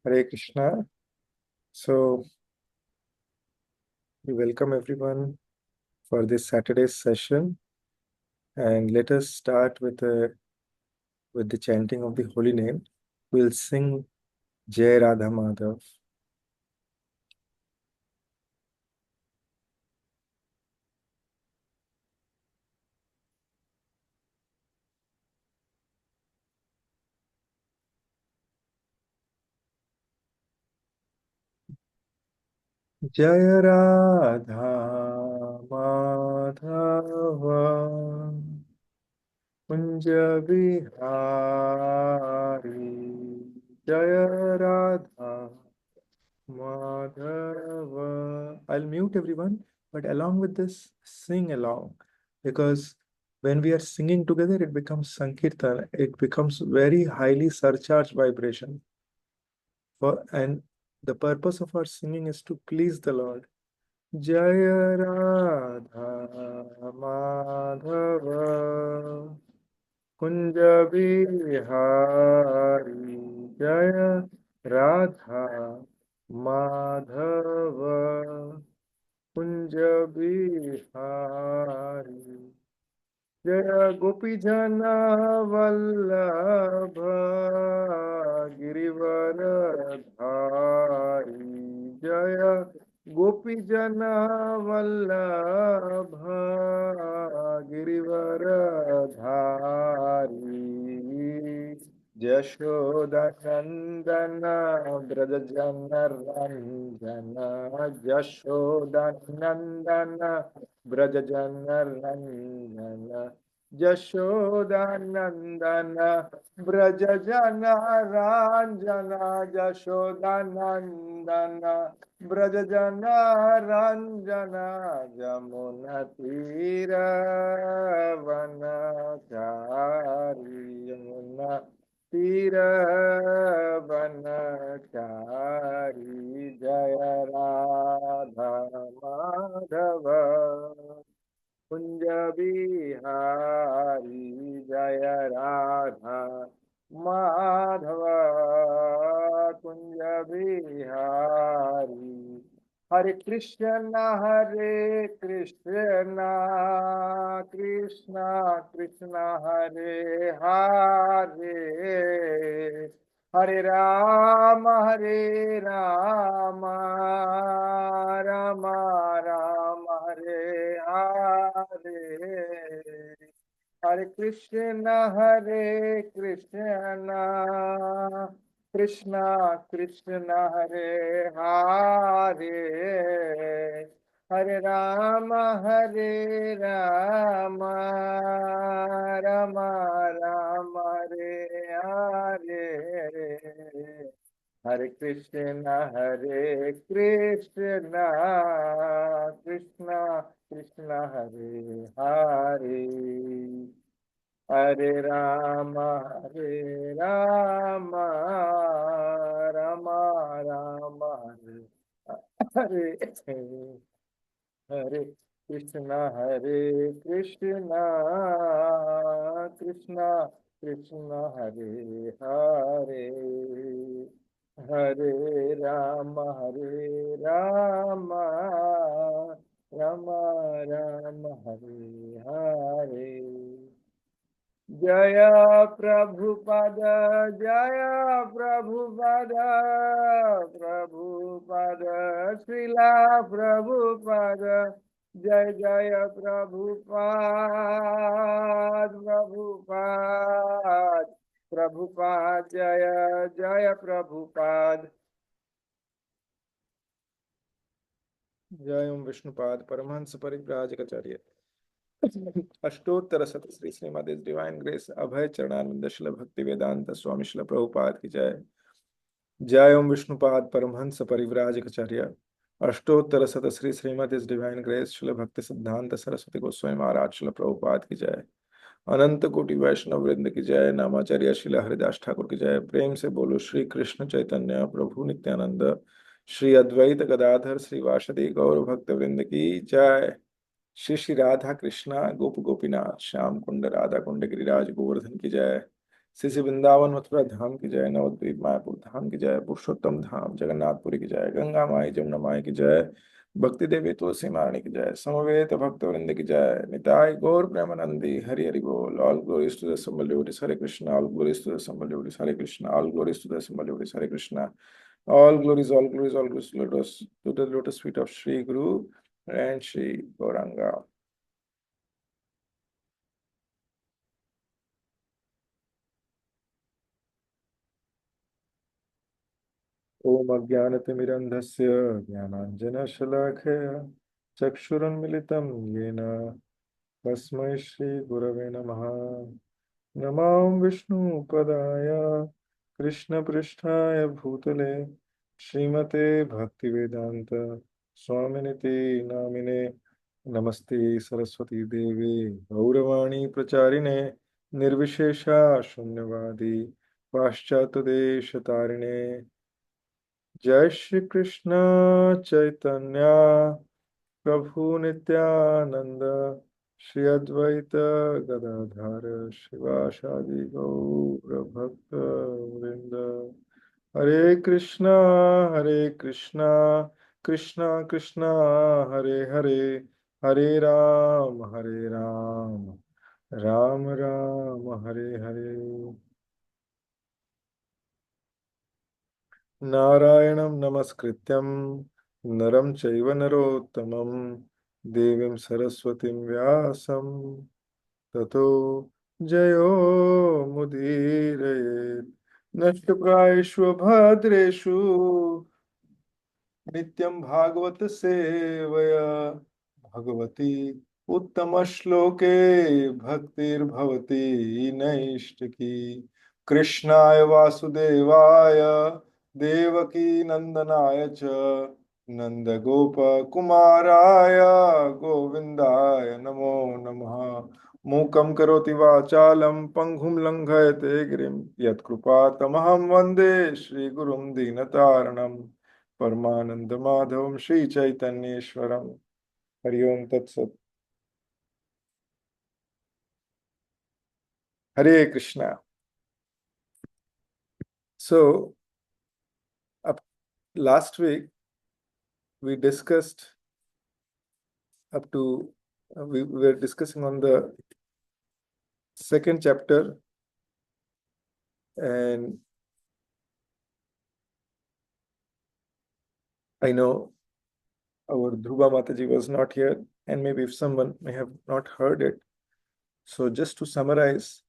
Hare Krishna. So, we welcome everyone for this Saturday's session, and let us start with the chanting of the holy name. We'll sing Jai Radha Madhav. Jai Radha Madhava Kunja Vihari Jai Radha Madhava. I'll mute everyone, but along with this, sing along because when we are singing together, it becomes Sankirtan. It becomes very highly surcharged vibration. And the purpose of our singing is to please the Lord. Jaya Radha Madhava Kunja Bihari Jaya Radha Madhava Kunj Bihari जय गोपी जन वल्लभ गिरिवर धारी जय गोपी जन वल्लभ गिरिवर धारी यशोदनंदन ब्रज जन रंजन यशोदनंदन ब्रज जन रंजन यशोदानंदन ब्रज जन रंजन यशोदानंदन ब्रज जन रंजन जमुन तीर वनचारी यमुना तीर वनचारी जय राधा माधव कुंज बिहारी जय राधा माधव कुंज बिहारी हरे कृष्ण कृष्ण कृष्ण हरे हरे हरे राम राम राम हरे हरे हरे कृष्ण कृष्ण कृष्ण हरे हरे हरे राम राम राम हरे हरे हरे कृष्ण कृष्ण कृष्ण हरे हरे हरे राम राम राम हरे हरे हरे कृष्ण कृष्ण कृष्ण हरे हरे हरे राम राम राम राम हरे हरे जय प्रभुपद जय प्रभुपद प्रभुपद श्रीला प्रभुपद जय जय प्रभुपाद प्रभुपाद प्रभुपाद जय जय प्रभुपाद जय ओम विष्णुपाद परमहंस परिव्राजकाचार्य अष्टोत्तर शत श्री श्रीमद डिवाइन ग्रेस अभय चरणानंद शिल भक्ति वेदांत स्वामी शिल प्रभुपाद की जय जय ओम विष्णुपाद परमहंस परिव्राजकाचार्य अष्टोत्तर शत श्री श्रीमद डिवाइन ग्रेस शिल भक्ति सिद्धांत सरस्वती गोस्वामी महाराज शिल प्रभुपाद की जय अनंत कोटि वैष्णव वृंद की जय नामाचार्य शिल हरिदास ठाकुर की जय प्रेम से बोलो श्री कृष्ण चैतन्य प्रभु नित्यानंद श्री अद्वैत गदाधर श्री वासुदेव गौर भक्त वृंद की जय श्री श्री राधा कृष्णा गोप गोपीनाथ श्याम कुंड राधा कुंड गिरिराज गोवर्धन की जय श्री श्री वृंदावन मथुरा धाम की जय, नवद्वीप मायापुर धाम की जय, पुरुषोत्तम धाम जगन्नाथपुरी की जय, गंगा माई जमुना माई की जय, भक्ति देवी तुलसी महारानी की जय, समवेत भक्त वृंद की जय, निताय गौर प्रेमानंदी, हरि हरि बोल। All glories to the assembled devotees, Hare Krishna. All glories to the assembled devotees, Hare Krishna. All glories to the assembled devotees, Hare Krishna. All glories, all glories, all glories to the lotus feet of Sri Guru and Sri Gauranga. ॐ अज्ञानतिमिरन्धस्य ज्ञानाञ्जनशलाखया चक्षुरुन्मिलितं येन तस्मै श्रीगुरवे नमः। नमो विष्णुपदाय कृष्णपृष्ठाय भूतले श्रीमते भक्तिवेदान्त स्वामिनिति नामिने। नमस्ते सरस्वती देवे गौरवाणी प्रचारिणे निर्विशेषा शून्यवादी पाश्चात्यदेशतारिणे। जय श्री कृष्ण चैतन्य प्रभु नित्यानंद श्री अद्वैत गदाधर शिवासादि गौर भक्त वृंद। हरे कृष्णा कृष्णा कृष्णा हरे हरे, हरे राम राम राम हरे हरे। नारायणं नमस्कृत्यं नरं चैव नरोत्तमं देवीं सरस्वतीं व्यासं ततो जयो मुदीरयेत्। नष्टप्रायेषु भद्रेषु नित्यं भागवत सेवया भगवती उत्तमश्लोके भक्तिर्भवति नैष्टिकी। कृष्णाय वासुदेवाय देवकी नंदनाय च नन्दगोपकुमाराय गोविन्दाय नमो नमः। मूकं करोति वाचालं पङ्गुं लङ्घयते गिरिं यत्कृपातमहं वन्दे श्रीगुरुं दीनतारणं परमानंद माधवम श्री चैतन्येश्वरम। हरिओम तत्सत। हरे Krishna. So, up last week we discussed up to we were discussing on the second chapter, and I know our Dhruva Mataji was not here, and maybe if someone may have not heard it. So just to summarize,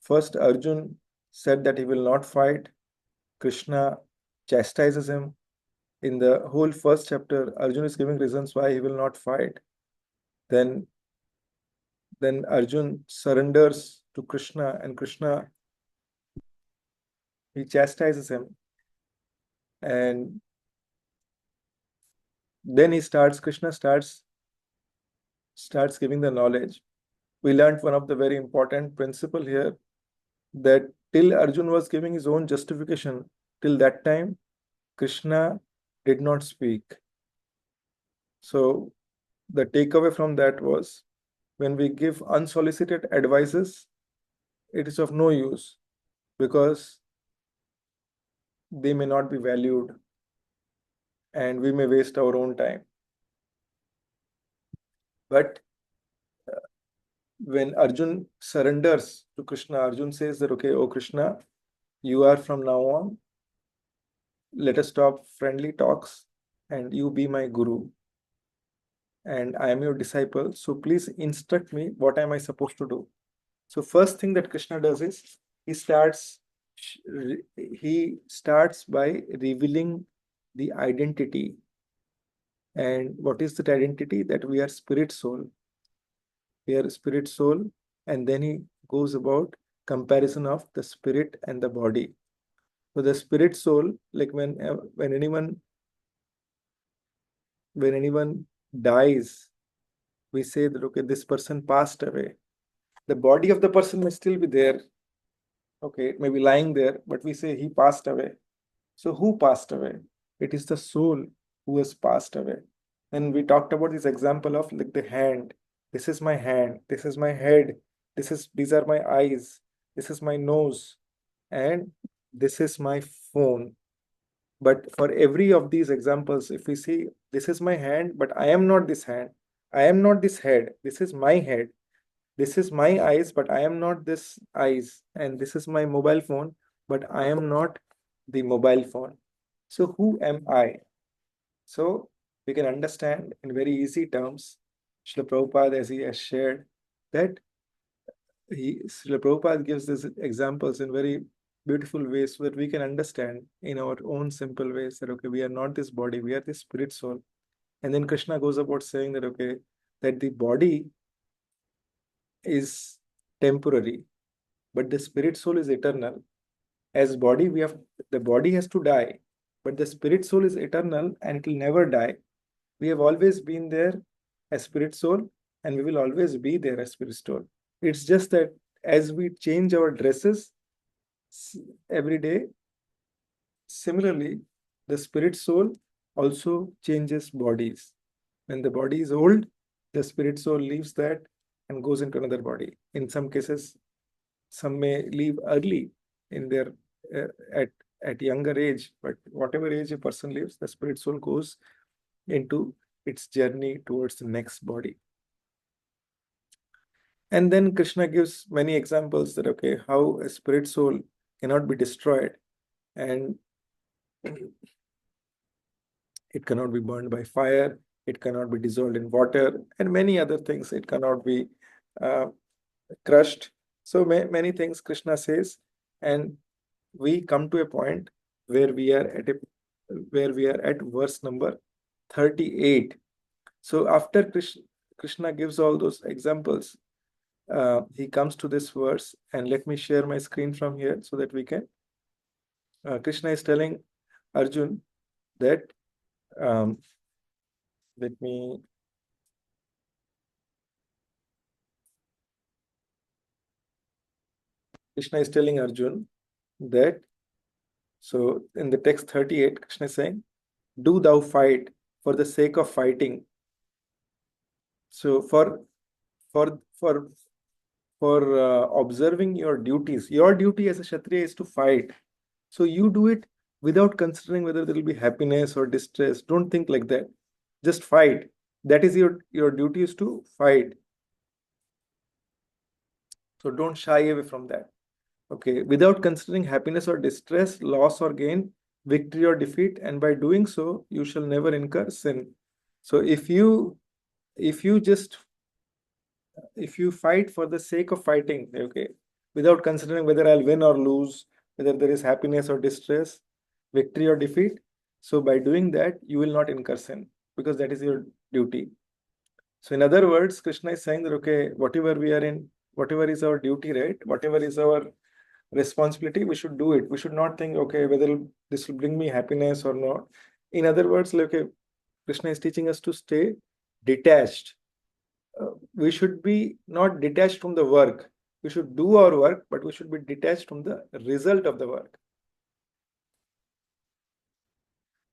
first Arjun said that he will not fight. Krishna chastises him. In the whole first chapter, Arjun is giving reasons why he will not fight. Then, then Arjun surrenders to Krishna, and Krishna, he chastises him, and then Krishna starts giving the knowledge. We learned one of the very important principle here, that till Arjun was giving his own justification, till that time, Krishna did not speak. So the takeaway from that was, when we give unsolicited advices, it is of no use, because they may not be valued and we may waste our own time. But when Arjun surrenders to Krishna, Arjun says that, okay, oh Krishna, you are from now on, let us stop friendly talks and you be my guru and I am your disciple. So please instruct me, what am I supposed to do? So first thing that Krishna does is he starts by revealing the identity. And what is that identity? That we are spirit soul. We are spirit soul. And then he goes about comparison of the spirit and the body. So the spirit soul, like when anyone dies, we say that, okay, this person passed away. The body of the person may still be there. Okay, it may be lying there, but we say he passed away. So who passed away? It is the soul who has passed away. And we talked about this example of like the hand. This is my hand. This is my head. These are my eyes. This is my nose. and this is my phone. But for every of these examples, if we see, this is my hand, but I am not this hand. I am not this head. This is my head. This is my eyes, but I am not this eyes. And this is my mobile phone, but I am not the mobile phone. So who am I? So we can understand in very easy terms, Srila Prabhupada, as he has shared, that Srila Prabhupada gives these examples in very beautiful ways so that we can understand in our own simple ways that, okay, we are not this body, we are this spirit soul. And then Krishna goes about saying that, okay, that the body is temporary, but the spirit soul is eternal. As body, the body has to die, but the spirit soul is eternal and it will never die. We have always been there as spirit soul, and we will always be there as spirit soul. It's just that as we change our dresses every day, similarly, the spirit soul also changes bodies. When the body is old, the spirit soul leaves that and goes into another body. In some cases, some may leave early in their uh, at at younger age, but whatever age a person lives, the spirit soul goes into its journey towards the next body. And then Krishna gives many examples that, okay, how a spirit soul cannot be destroyed, and it cannot be burned by fire, it cannot be dissolved in water, and many other things. It cannot be uh, crushed. So many things Krishna says, and we come to a point where we are at verse number 38. So after Krishna gives all those examples, he comes to this verse, and let me share my screen from here so that we can. Krishna is telling Arjun that, um, let me. Krishna is telling Arjun that, so in the text 38, Krishna is saying, do thou fight for the sake of fighting. So for observing your duty as a Kshatriya is to fight. So you do it without considering whether there will be happiness or distress. Don't think like that. Just fight. That is your duty, is to fight. So don't shy away from that. Okay, without considering happiness or distress, loss or gain, victory or defeat, and by doing so, you shall never incur sin. So if you fight for the sake of fighting, okay, without considering whether I'll win or lose, whether there is happiness or distress, victory or defeat, so by doing that, you will not incur sin because that is your duty. So in other words, Krishna is saying that, okay, whatever we are in, whatever is our duty, right? Whatever is our responsibility, we should do it. We should not think, okay, whether this will bring me happiness or not. In other words, like, okay, Krishna is teaching us to stay detached. We should be not detached from the work. We should do our work, but we should be detached from the result of the work.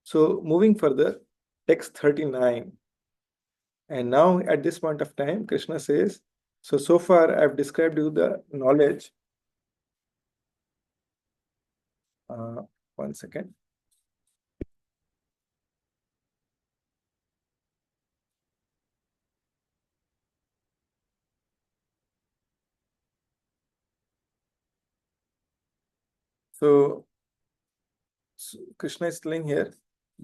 So moving further, text 39. And now at this point of time, Krishna says, so far I've described you the knowledge. One second. So Krishna is telling here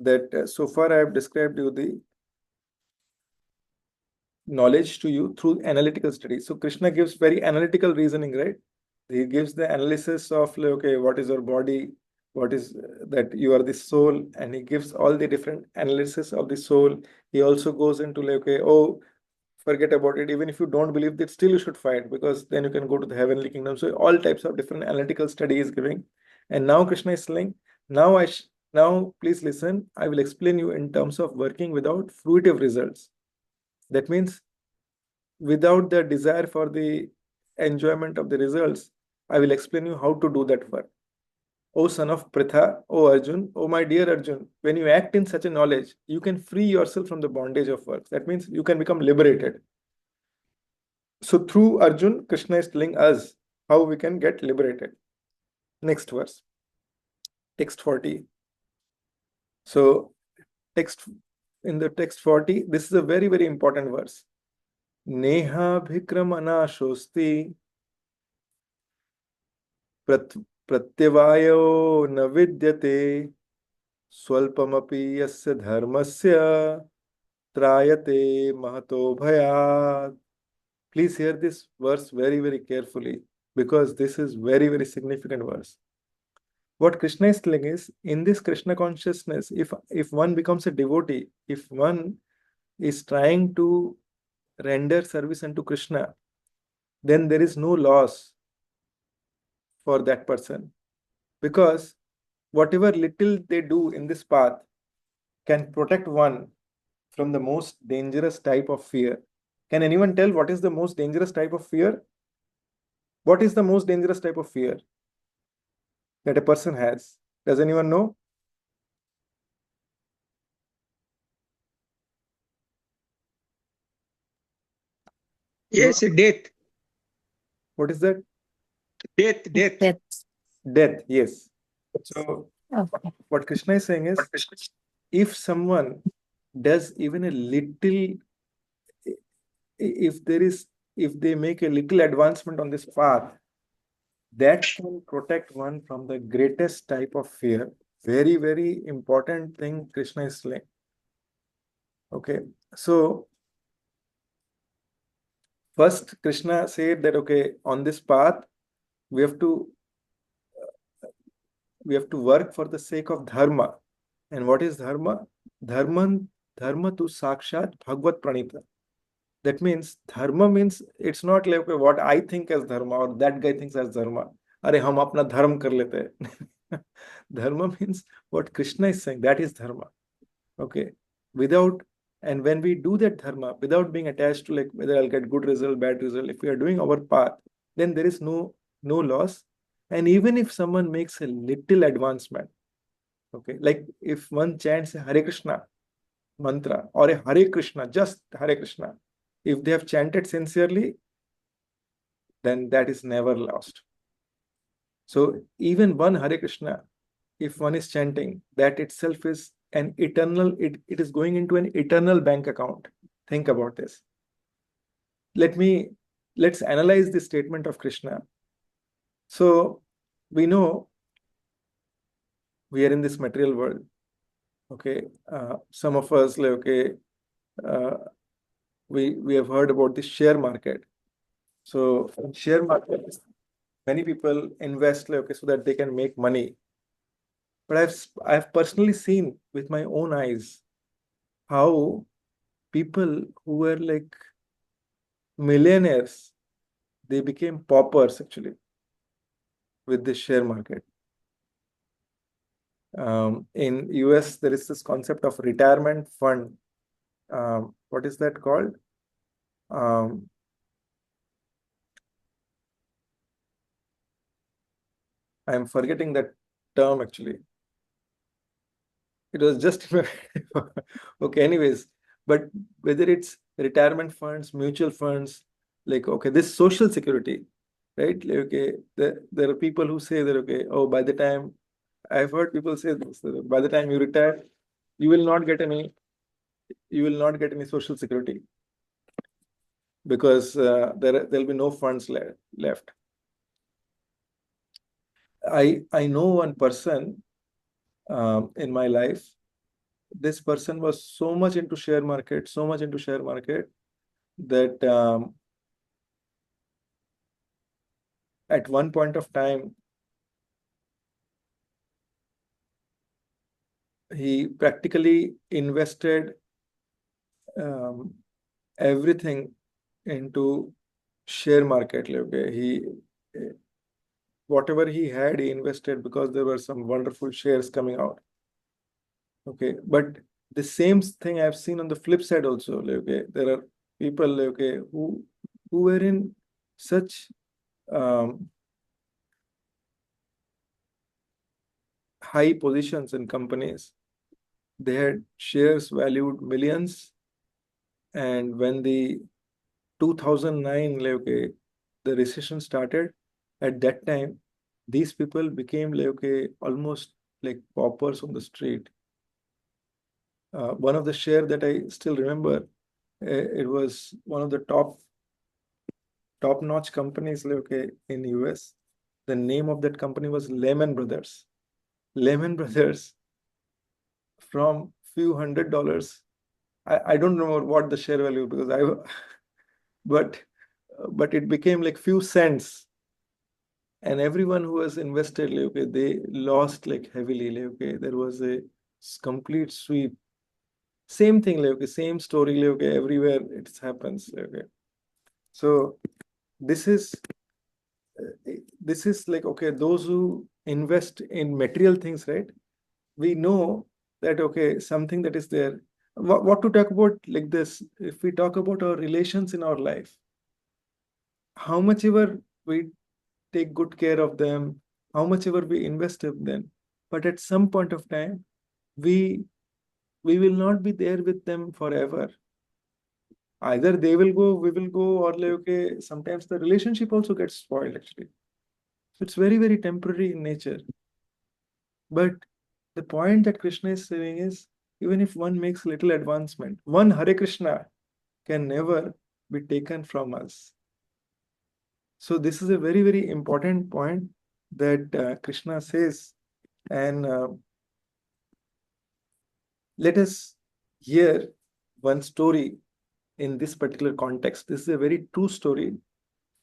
that so far I have described you the knowledge to you through analytical study. So Krishna gives very analytical reasoning, right? He gives the analysis of, like, okay, what is your body, what is that you are the soul, and he gives all the different analysis of the soul. He also goes into, like, okay, oh, forget about it. Even if you don't believe that, still you should fight because then you can go to the heavenly kingdom. So all types of different analytical study is giving. And now Krishna is saying, now now please listen. I will explain you in terms of working without fruitive results. That means without the desire for the enjoyment of the results, I will explain you how to do that work. O son of Pritha, O Arjun, O my dear Arjun, when you act in such a knowledge, you can free yourself from the bondage of works. That means you can become liberated. So through Arjun, Krishna is telling us how we can get liberated. Next verse, text 40. So text in the text 40, this is a very, very important verse. Neha bhikramana shosti pratyavayo na vidyate swalpamapi yasya dharmasya trayate mahato bhayat. Please hear this verse very, very carefully because this is very, very significant verse. What Krishna is telling is, in this Krishna consciousness, if one becomes a devotee, if one is trying to render service unto Krishna, then there is no loss for that person, because whatever little they do in this path can protect one from the most dangerous type of fear. Can anyone tell what is the most dangerous type of fear? What is the most dangerous type of fear that a person has? Does anyone know? No? Yes, death, What is that? death. Death. Death, yes. So Okay. what Krishna is saying is, if someone does even a little, if there is, if they make a little advancement on this path, that can protect one from the greatest type of fear. Very, very important thing Krishna is saying. Okay, so first Krishna said that, okay, on this path we have to work for the sake of dharma. And what is dharma? Dharma to sakshat bhagavad pranita. That means dharma means it's not like, okay, what I think as dharma or that guy thinks as dharma. अरे हम अपना धर्म कर लेते हैं. Dharma means what Krishna is saying, that is dharma. Okay, without, and when we do that dharma without being attached to like whether I'll get good result, bad result, if we are doing our path, then there is no loss. And even if someone makes a little advancement, okay, like if one chants a Hare Krishna mantra or a Hare Krishna, just Hare Krishna, if they have chanted sincerely, then that is never lost. So even one Hare Krishna, if one is chanting, that itself is an eternal, it is going into an eternal bank account. Think about this. Let's analyze this statement of Krishna. So we know we are in this material world. Okay, some of us, like, okay, uh, we have heard about the share market. So in share market, many people invest, like, okay, so that they can make money. But I've personally seen with my own eyes how people who were like millionaires, they became paupers actually with the share market. In US, there is this concept of retirement fund. What is that called? Um, I'm forgetting that term actually. It was just okay. Anyways, but whether it's retirement funds, mutual funds, like, okay, this social security, right? Like, okay, there are people who say that, okay, oh, by the time, I've heard people say this, that by the time you retire, you will not get any, you will not get any social security because there'll be no funds left. I know one person in my life. This person was so much into share market, so much into share market that at one point of time he practically invested um, everything into share market. Okay, he whatever he had, he invested because there were some wonderful shares coming out. Okay, but the same thing I've seen on the flip side also. Okay, there are people, okay, who were in such um, high positions in companies. They had shares valued millions, and when the 2009, like, okay, the recession started, at that time these people became like, okay, almost like paupers on the street. One of the share that I still remember, it was one of the top-notch companies like, okay, in US. The name of that company was Lehman Brothers. Lehman Brothers, from few $100. I don't remember what the share value, because but but it became like few cents, and everyone who was invested, like, okay, they lost like heavily. Like, okay, there was a complete sweep. Same thing, like, okay, same story, like, okay, everywhere it happens. Like, okay, so this is this is like, okay, those who invest in material things, right? We know that, okay, something that is there. What to talk about like this? If we talk about our relations in our life, how much ever we take good care of them, how much ever we invest in them, but at some point of time, we we will not be there with them forever. Either they will go, we will go, or like, okay, sometimes the relationship also gets spoiled actually. So it's very, very temporary in nature. But the point that Krishna is saying is, even if one makes little advancement, one Hare Krishna can never be taken from us. So this is a very, very important point that Krishna says. And let us hear one story in this particular context. This is a very true story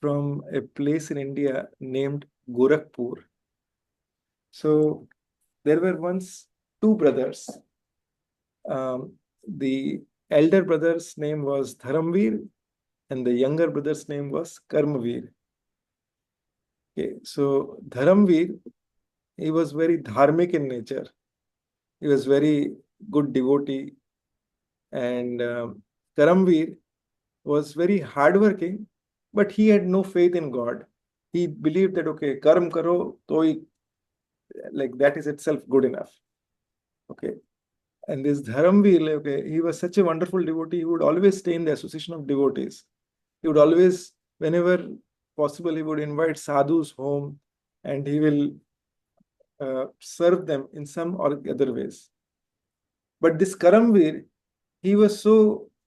from a place in India named Gorakhpur. So there were once two brothers. The elder brother's name was Dharamveer, and the younger brother's name was Karmveer. Okay, so Dharamveer, he was very dharmic in nature. He was very good devotee, and Karamveer was very hardworking, but he had no faith in God. He believed that, okay, karm karo, to like that is itself good enough. Okay. And this Dharamveer, okay, he was such a wonderful devotee. He would always stay in the association of devotees. He would always, whenever possible, he would invite sadhus home, and he will serve them in some or other ways. But this Karamveer, he was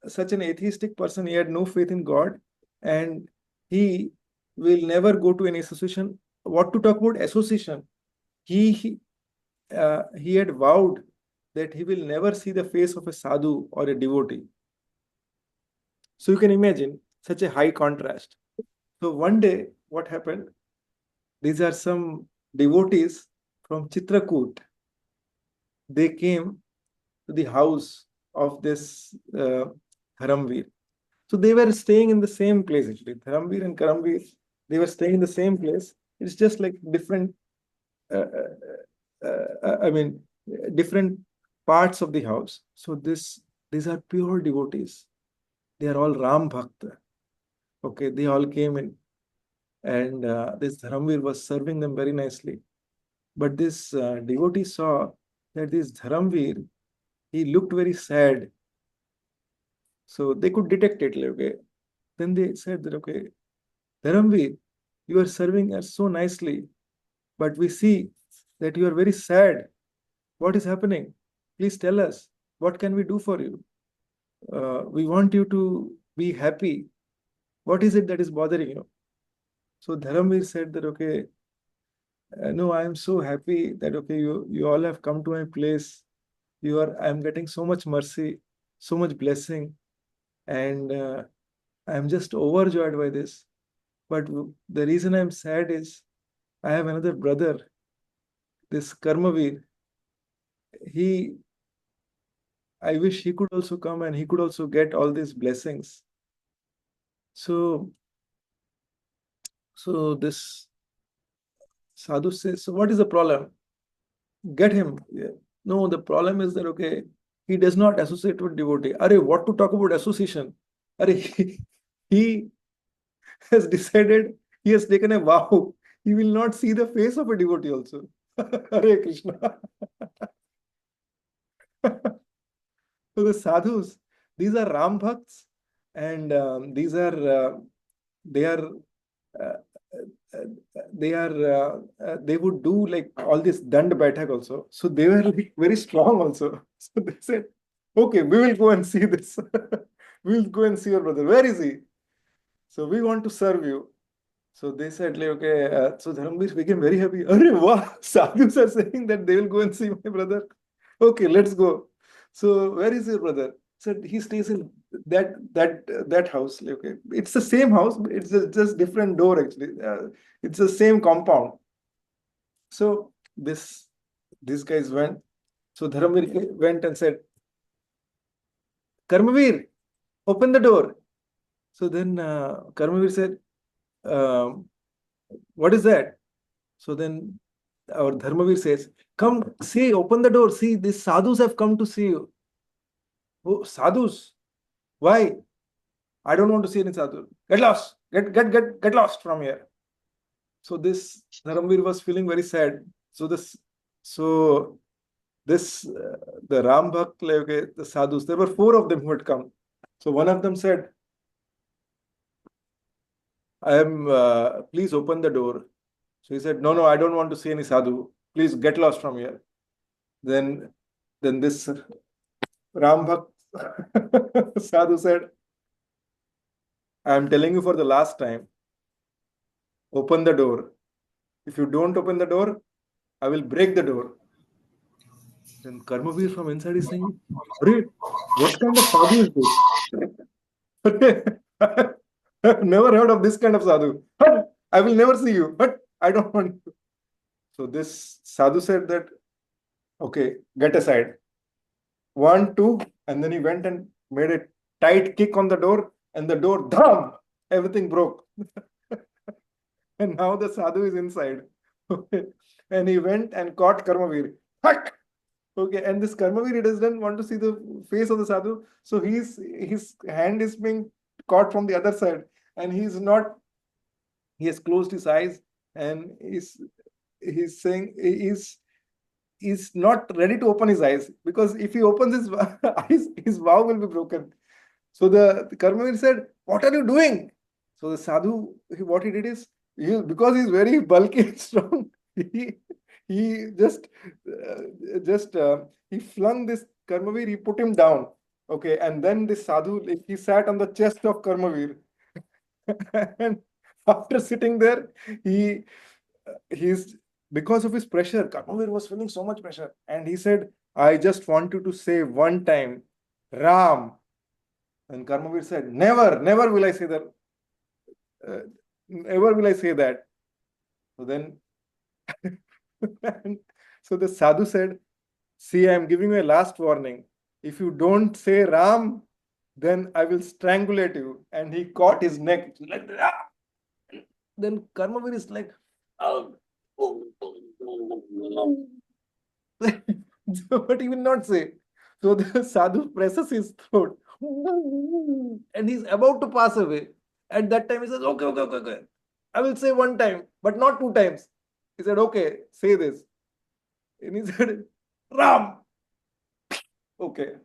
such an atheistic person. He had no faith in God, and he will never go to any association. What to talk about association? He had vowed that he will never see the face of a sadhu or a devotee. So you can imagine such a high contrast. So one day, what happened? These are some devotees from Chitrakoot. They came to the house of this Dharamveer. So they were staying in the same place actually. Dharamveer and Karamveer, they were staying in the same place. It's just like different, uh, I mean, different parts of the house. So these are pure devotees. They are all Ram Bhakta. Okay, they all came in, and this Dharamveer was serving them very nicely. But this devotee saw that this Dharamveer, he looked very sad. So they could detect it. Like, okay. Then they said that, okay, Dharamveer, you are serving us so nicely, but we see that you are very sad. What is happening? Please tell us. What can we do for you? We want you to be happy. What is it that is bothering you? So Dharamveer said that, okay, no, I am so happy that, okay, you all have come to my place. I am getting so much mercy, so much blessing, and I am just overjoyed by this. But the reason I'm sad is I have another brother, this Karmaveer. He, I wish he could also come and he could also get all these blessings. So, so this sadhu says, so what is the problem? Get him. Yeah. No, the problem is that, okay, he does not associate with devotee. Are what to talk about association? Are he has decided, he has taken a vow. He will not see the face of a devotee also. Hare Krishna. So the sadhus, these are Ram Bhakts, and they are uh, they would do like all this dand baitak also. So they were like very strong also. So they said, okay, we will go and see this. We will go and see your brother. Where is he? So we want to serve you. So they said, like, okay. So Dharmveer became very happy. Arre wow, sadhus are saying that they will go and see my brother. Okay, let's go. So where is your brother? Said he stays in that house. Like, okay, it's the same house, but it's just different door actually. It's the same compound. So these guys went. So Dharamveer went and said, Karmavir, open the door. So then Karmavir said, um, what is that? So then our Dharmavir says, come, see, open the door. See, these sadhus have come to see you. Oh, sadhus? Why? I don't want to see any sadhu. Get lost. Get lost from here. So this Dharamveer was feeling very sad. So this the Ram Bhakt, like, okay, the sadhus, there were four of them who had come. So one of them said, I am please open the door. So he said, no, I don't want to see any sadhu. Please get lost from here. Then this Ram Bhakt sadhu said, I am telling you for the last time, open the door. If you don't open the door, I will break the door. Then Karmavir from inside is saying, Arey, what kind of sadhu is this? I've never heard of this kind of sadhu. But I will never see you. But I don't want to. So this sadhu said that, okay, get aside. 1, 2, and then he went and made a tight kick on the door, and the door, dham, everything broke. And now the sadhu is inside. Okay. And he went and caught Karmavir. Hack! Okay, and this Karmavir, he doesn't want to see the face of the sadhu, so his hand is being caught from the other side, and he has closed his eyes, and he's saying he's not ready to open his eyes, because if he opens his eyes, his vow will be broken. So the Karmavir said, what are you doing? So the sadhu, what he did is, because he's very bulky and strong, he he he flung this Karmavir, he put him down. Okay, and then this sadhu, like, he sat on the chest of Karmavir. And after sitting there, he's because of his pressure, Karmavir was feeling so much pressure, and he said, I just want you to say one time, Ram. And Karmavir said, never will I say that. Never will I say that. So then, so the sadhu said, see, I am giving you a last warning. If you don't say Ram, then I will strangulate you. And he caught his neck. Like, ah! Then Karmavir is like, oh. But he will not say. So the sadhu presses his throat. And he's about to pass away. At that time, he says, okay. I will say one time, but not 2 times. He said, okay, say this. And he said, Ram. Okay.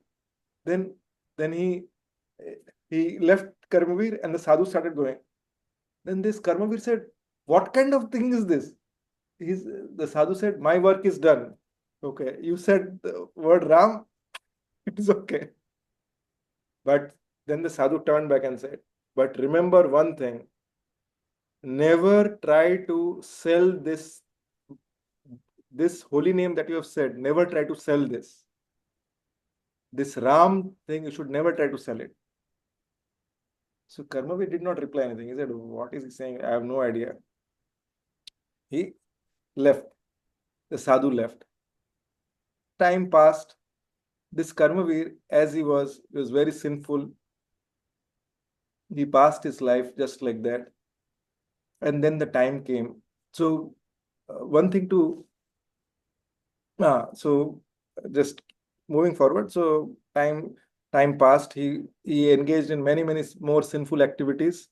Then he left Karmavir, and the sadhu started going. Then this Karmavir said, what kind of thing is this? The sadhu said, my work is done. Okay. You said the word Ram, it is okay. But then the sadhu turned back and said, but remember one thing, never try to sell this holy name that you have said. Never try to sell this. This Ram thing, you should never try to sell it. So Karmavir did not reply anything. He said, what is he saying? I have no idea. He left. The sadhu left. Time passed. This Karmavir, as he was very sinful. He passed his life just like that. And then the time came. So one thing to so just moving forward. So time passed. He engaged in many more sinful activities,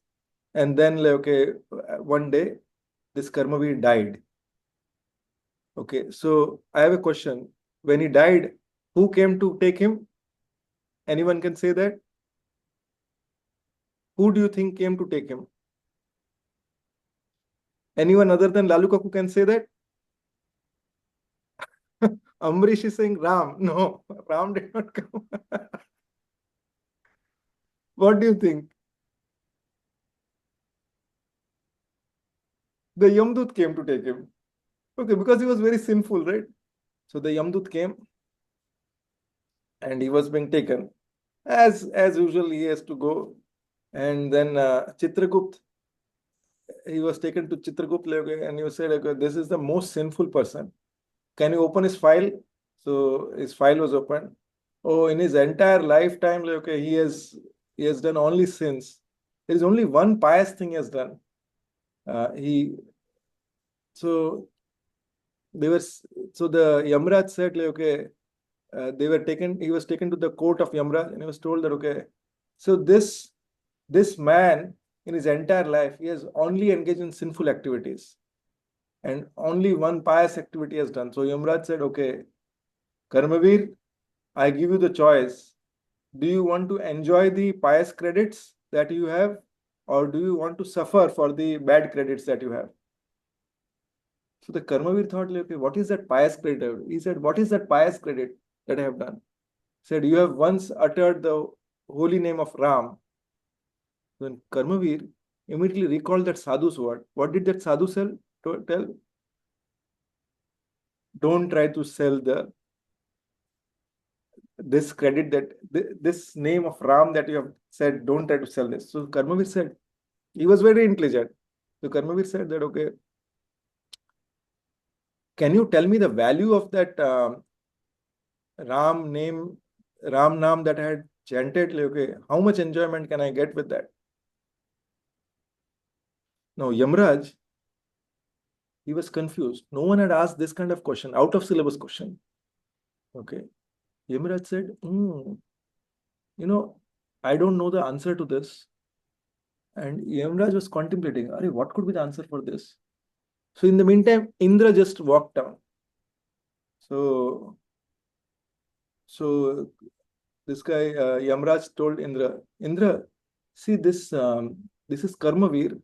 and then like, okay, one day this Karmavir died. Okay, so I have a question. When he died, who came to take him? Anyone can say that? Who do you think came to take him? Anyone other than Lalu Kaku can say that? Amrish is saying Ram. No, Ram did not come. What do you think? The Yamdut came to take him. Okay, because he was very sinful, right? So the Yamdut came and he was being taken. As usual, he has to go. And then Chitragupt, he was taken to Chitragupt and he said, okay, this is the most sinful person. Can you open his file? So his file was opened. Oh, in his entire lifetime, okay, he has done only sins. There is only one pious thing he has done. He so they were so the Yamraj said, okay, they were taken. He was taken to the court of Yamraj, and he was told that, okay, so this man in his entire life he has only engaged in sinful activities, and only one pious activity has done. So Yamraj said, okay, Karmavir, I give you the choice. Do you want to enjoy the pious credits that you have, or do you want to suffer for the bad credits that you have? So the Karmavir thought, okay, what is that pious credit? He said, what is that pious credit that I have done? He said, you have once uttered the holy name of Ram. Then Karmavir immediately recalled that sadhu's word. What did that sadhu tell? Don't try to sell this credit that this name of Ram that you have said, don't try to sell this. So Karmavir said, he was very intelligent. So Karmavir said that, okay, can you tell me the value of that Ram name, Ram Nam that I had chanted? Okay, how much enjoyment can I get with that? Now, Yamraj, he was confused. No one had asked this kind of question, out of syllabus question. Okay. Yamraj said, I don't know the answer to this. And Yamraj was contemplating, what could be the answer for this? So in the meantime, Indra just walked down. So this guy, Yamraj told Indra, see this is Karmavir,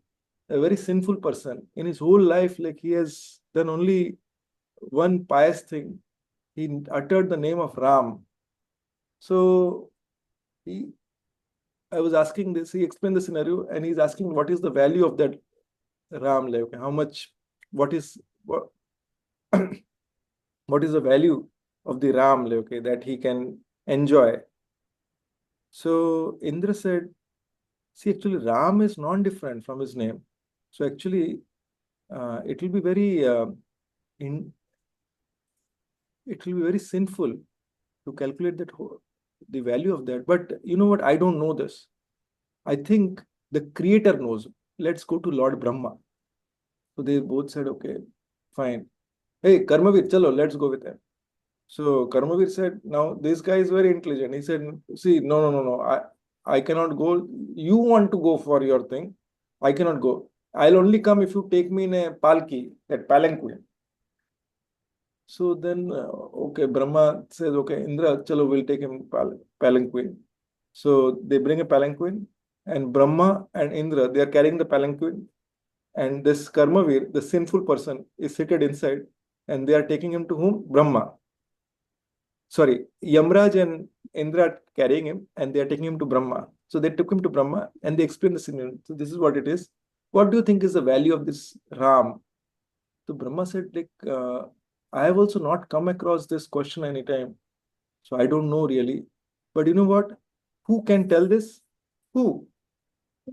a very sinful person. In his whole life, like he has done only one pious thing. He uttered the name of Ram. So I was asking this, he explained the scenario and he's asking what is the value of that Ram, like how much, what is what is the value of the Ram, okay, that he can enjoy. So Indra said, see, actually Ram is non-different from his name. So actually, it will be very it will be very sinful to calculate the value of that. But you know what? I don't know this. I think the creator knows. Let's go to Lord Brahma. So they both said, okay, fine. Hey, Karmavir, chalo, let's go with him. So Karmavir said, now this guy is very intelligent. He said, see, no. I cannot go. You want to go for your thing. I cannot go. I'll only come if you take me in a palki, that palanquin. So then, okay, Brahma says, okay, Indra, chalo, we'll take him palanquin. So they bring a palanquin, and Brahma and Indra, they are carrying the palanquin, and this Karmavir, the sinful person, is seated inside, and they are taking him to whom? Brahma. Sorry, Yamraj and Indra are carrying him, and they are taking him to Brahma. So they took him to Brahma, and they explained the scenario. So this is what it is. What do you think is the value of this Ram? So Brahma said, like, I have also not come across this question anytime. So I don't know really. But you know what? Who can tell this? Who?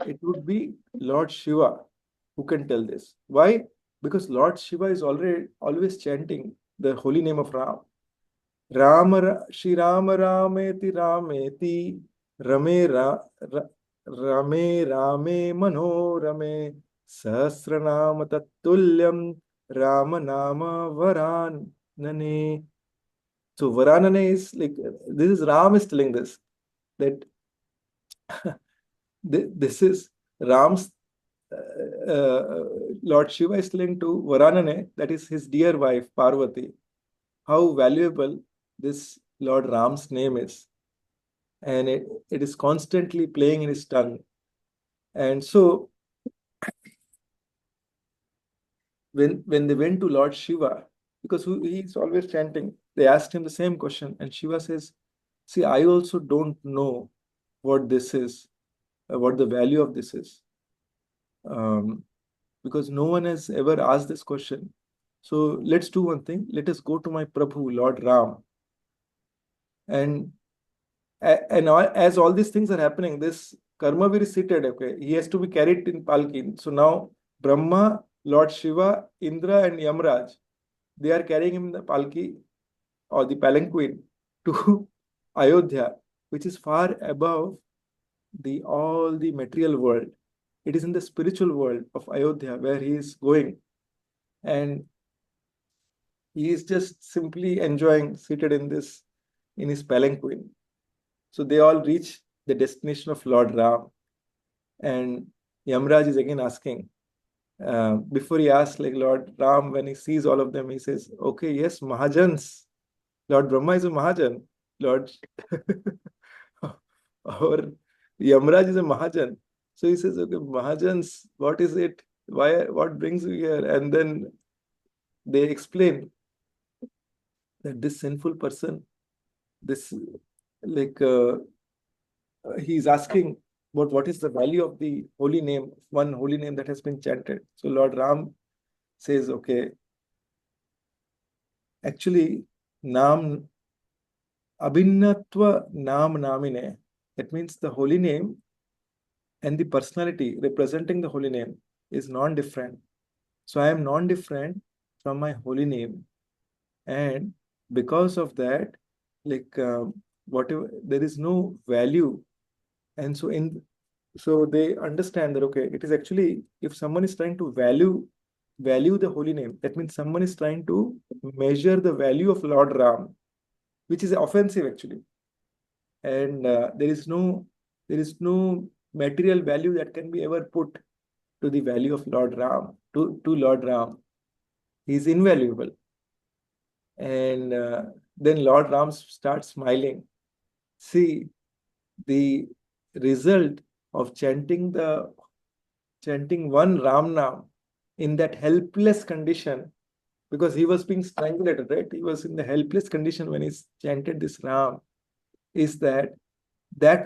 It would be Lord Shiva who can tell this. Why? Because Lord Shiva is always chanting the holy name of Ram. Shri Rama Rameti Rameti Rame Rame Manorame Sahasranama Tattulyam Rama Nama Varanane. So Varanane is like, this is Ram is telling this, that this is Ram's Lord Shiva is telling to Varanane, that is his dear wife Parvati, how valuable this Lord Ram's name is. And it is constantly playing in his tongue. And so when they went to Lord Shiva, because he's always chanting, they asked him the same question, and Shiva says, "See, I also don't know what this is, what the value of this is, because no one has ever asked this question. So let's do one thing. Let us go to my Prabhu, Lord Ram, and as all these things are happening, this Karmavir is seated. Okay, he has to be carried in palki. So now Brahma, Lord Shiva, Indra, and Yamraj, they are carrying him in the palki or the palanquin to Ayodhya, which is far above the all the material world. It is in the spiritual world of Ayodhya where he is going, and he is just simply enjoying seated in his palanquin. So they all reach the destination of Lord Ram, and Yamraj is again asking. Before he asks, like Lord Ram, when he sees all of them, he says, "Okay, yes, Mahajans. Lord Brahma is a Mahajan. Lord or Yamraj is a Mahajan." So he says, "Okay, Mahajans, what is it? Why? What brings you here?" And then they explain that this sinful person, this like he's asking about what is the value of the holy name, one holy name that has been chanted. So Lord Ram says, "Okay, actually, Nam Abhinnatva Nam Namine." That means the holy name and the personality representing the holy name is non-different. So I am non-different from my holy name, and because of that, like whatever, there is no value. And so they understand that, okay, it is actually, if someone is trying to value the holy name, that means someone is trying to measure the value of Lord Ram, which is offensive actually. And there is no material value that can be ever put to the value of Lord Ram, to Lord Ram. He is invaluable. And then Lord Ram starts smiling. See, the result of chanting one Ram Nam in that helpless condition, because he was being strangulated, right? He was in the helpless condition when he chanted this Ram, is that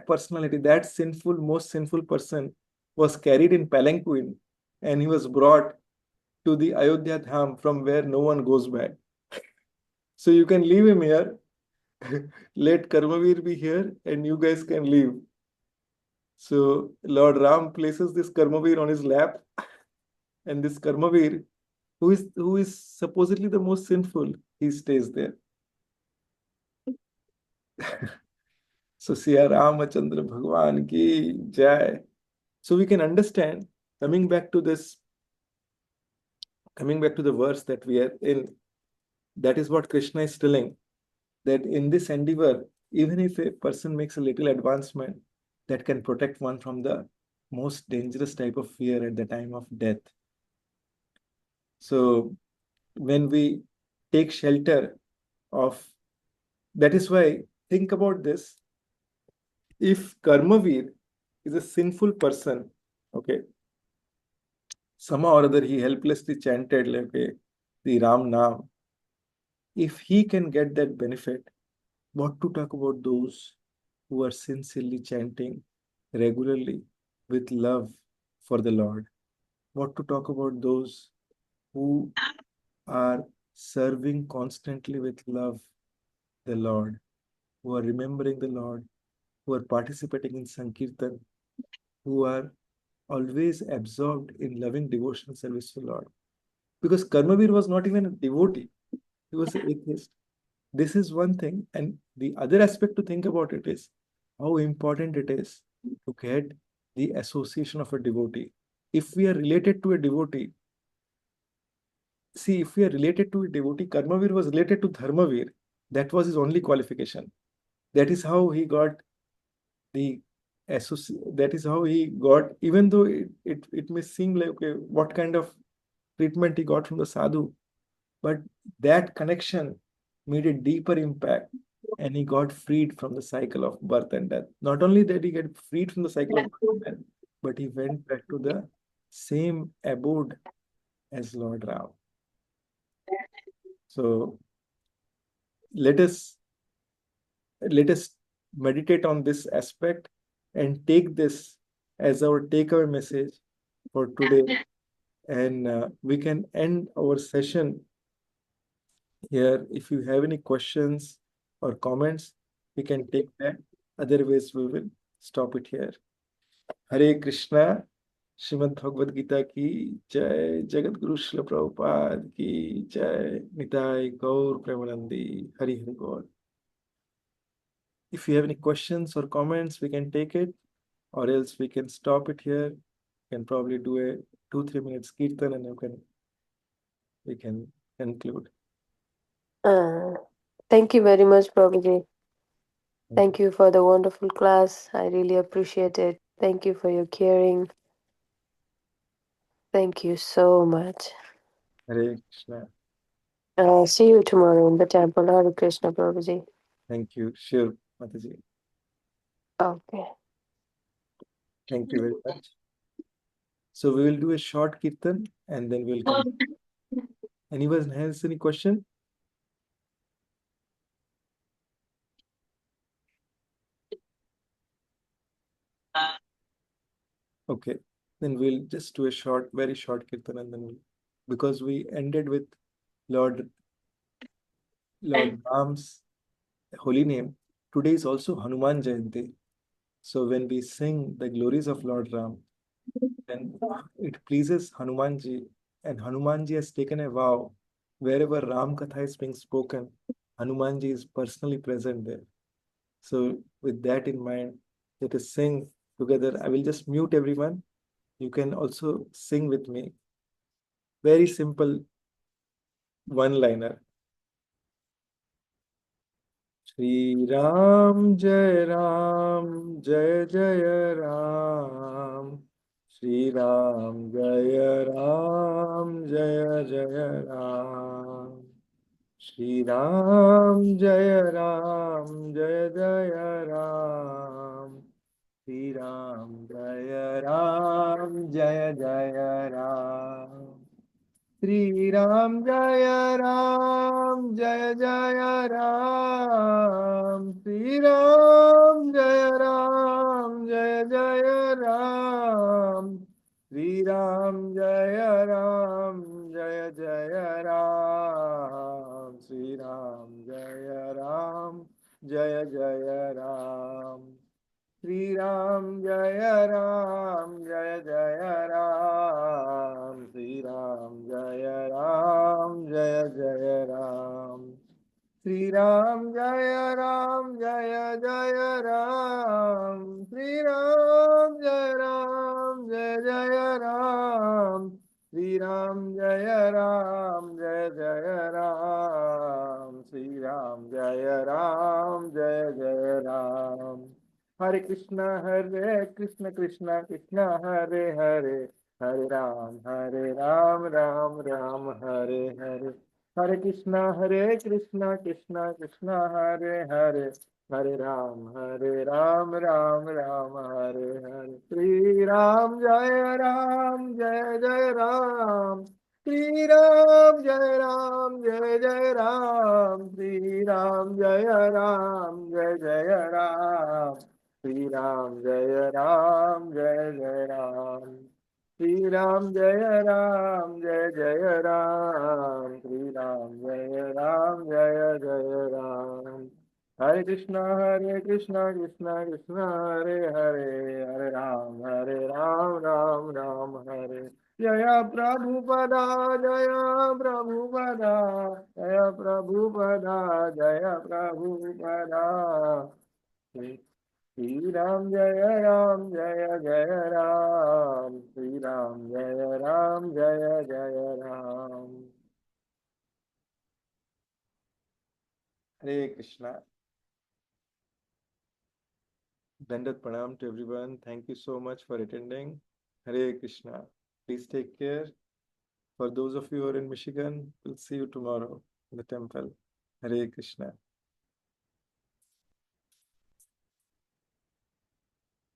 personality, that sinful, most sinful person was carried in palanquin, and he was brought to the Ayodhya Dham from where no one goes back. So you can leave him here, let Karmavir be here, and you guys can leave. So Lord Ram places this Karmavir on his lap, and this Karmavir, who is supposedly the most sinful, he stays there. So Siya Ramachandra Bhagwan ki jai. So we can understand, coming back to the verse that we are in, that is what Krishna is telling, that in this endeavor, even if a person makes a little advancement, that can protect one from the most dangerous type of fear at the time of death. So when we take shelter of, that is why, think about this. If Karmavir is a sinful person, okay, somehow or other he helplessly chanted like the Ram Nam, if he can get that benefit, what to talk about those who are sincerely chanting regularly with love for the Lord? What to talk about those who are serving constantly with love the Lord, who are remembering the Lord, who are participating in Sankirtan, who are always absorbed in loving devotional service to Lord? Because Karmavir was not even a devotee, he was an atheist. This is one thing. And the other aspect to think about it is how important it is to get the association of a devotee. If we are related to a devotee, see, if we are related to a devotee, Karmavir was related to Dharmavir. That was his only qualification. That is how he got the that is how he got, even though it may seem like, okay, what kind of treatment he got from the sadhu, but that connection made a deeper impact, and he got freed from the cycle of birth and death. Not only did he get freed from the cycle of birth and death, but he went back to the same abode as Lord Ram. So let us meditate on this aspect and take this as our takeaway message for today. And we can end our session here. If you have any questions or comments, we can take that. Otherwise, we will stop it here. Hare Krishna. Shrimad Bhagavad Gita की जय। जगत गुरु श्रील प्रभुपाद की जय। निताय गौर प्रेमानंदी। हरि हरि बोल। If you have any questions or comments, we can take it, or else we can stop it here. We can probably do a 2-3 minutes kirtan and we can conclude. Thank you very much, Prabhuji. Thank you for the wonderful class. I really appreciate it. Thank you for your caring. Thank you so much. Hare Krishna. See you tomorrow in the temple. Hare Krishna, Prabhuji. Thank you. Sure, Mataji. Okay. Thank you very much. So we will do a short kirtan and then we'll come. Anyone has any question? Okay, then we'll just do a short, very short kirtan and then because we ended with Lord Ram's holy name. Today is also Hanuman Jayanti. So when we sing the glories of Lord Ram, then it pleases Hanumanji, and Hanumanji has taken a vow wherever Ram Katha is being spoken, Hanumanji is personally present there. So with that in mind, let us sing together. I will just mute everyone. You can also sing with me. Very simple one-liner. Shri Ram Jai Jai Ram. Shri Ram Jai Jai Ram. Shri Ram Jai Jai Ram. Shri Ram Jai Jai Ram. Shri Ram Jaya Jaya Ram. Shri Ram Jaya Jaya Ram. Shri Ram Jaya Jaya Ram. Shri Ram Jaya Jaya Ram. Shri Ram Jaya Jaya Ram. Shri Ram Jaya Jaya Ram. Shri Ram Jaya Jaya Ram. Shri Ram Jaya Jaya Ram. Shri Ram Jaya Jaya Ram. Shri Ram Jaya Jaya Ram. Hare Krishna Krishna Krishna Hare Hare, Hare Ram Ram Ram Hare Hare. Hare Krishna Krishna Krishna Hare Hare, Hare Ram Ram Ram Hare Hare. Shri Ram Jaya Ram. Shri Ram Jai Ram. Shri Ram Jaya Ram. Shri Ram Jaya Jai Ram. Shri Ram Jaya Jai Ram. Shri Ram Jaya Jai Ram. Hare Krishna Krishna Krishna Hare Hare, Hare Ram Ram Hare. Jaya Prabhupada, Jaya Prabhupada, Jaya Prabhupada, Jaya Prabhupada. Shri Ram Jaya Ram. Shri Ram Jaya Jaya Ram. Hare Krishna. Dandat Pranam to everyone. Thank you so much for attending. Hare Krishna. Please take care. For those of you who are in Michigan, we'll see you tomorrow in the temple. Hare Krishna.